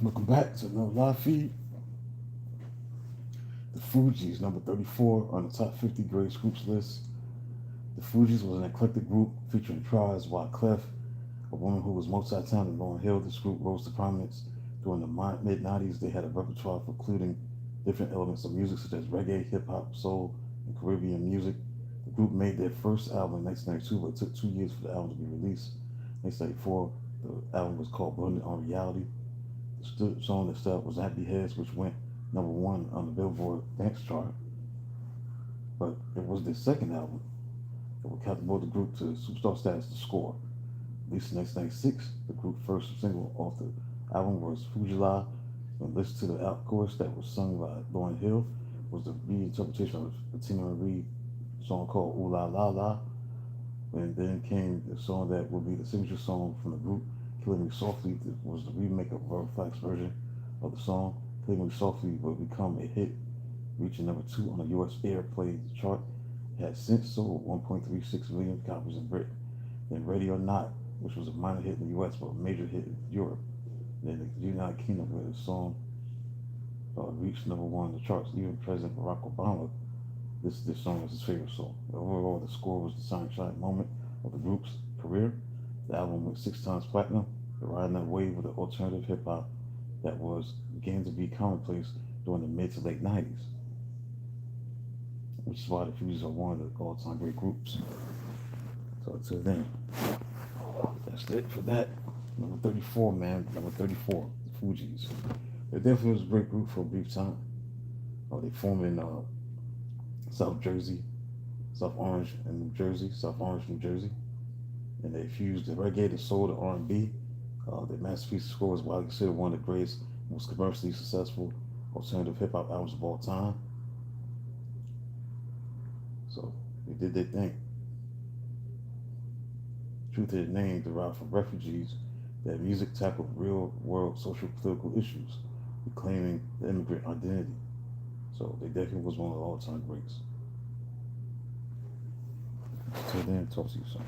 Welcome back to another live feed. The Fugees, number 34 on the top 50 greatest groups list. The Fugees was an eclectic group featuring Traz, Wyclef, a woman who was multi-talented, Lauryn Hill. This group rose to prominence during the mid-90s. They had a repertoire including different elements of music such as reggae, hip-hop, soul, and Caribbean music. The group made their first album in 1992, but it took 2 years for the album to be released. In 1994, the album was called Blended on Reality. The song that started was Happy Heads, which went number one on the Billboard Dance Chart. But it was their second album that would catapult the group to superstar status, The Score. Released in 1996, the group's first single off the album was Fugees. And listen to the chorus that was sung by Lauryn Hill was the reinterpretation of the Tina Marie song called Ooh La La La. And then came the song that would be the signature song from the group, Killing Me Softly. That was the remake of Robert Flack's version of the song. Killing Me Softly would become a hit, reaching number 2 on the U.S. Airplay chart. It has since sold 1.36 million copies in Britain. Then Ready or Not, which was a minor hit in the U.S. but a major hit in Europe. Then the United Kingdom, where the song reached number 1 on the charts. Even President Barack Obama, this song was his favorite song. Overall, The Score was the sunshine moment of the group's career. The album went 6 times platinum, riding that wave of the alternative hip hop that began to be commonplace during the mid to late 90s, which is why the Fugees are one of the all-time great groups. So until then, that's it for that. Number 34, man. Number 34, the Fugees. They definitely was a great group for a brief time. They formed in South Jersey, South Orange, and New Jersey, South Orange, New Jersey. And they fused the reggae, the soul, the R&B. Their masterpiece Score is widely considered one of the greatest, most commercially successful alternative hip-hop albums of all time. So they did their thing. Truth of their name derived from refugees. Their music tackled real-world social political issues, reclaiming the immigrant identity. So they definitely was one of the all-time greats. Till then, talk to you soon.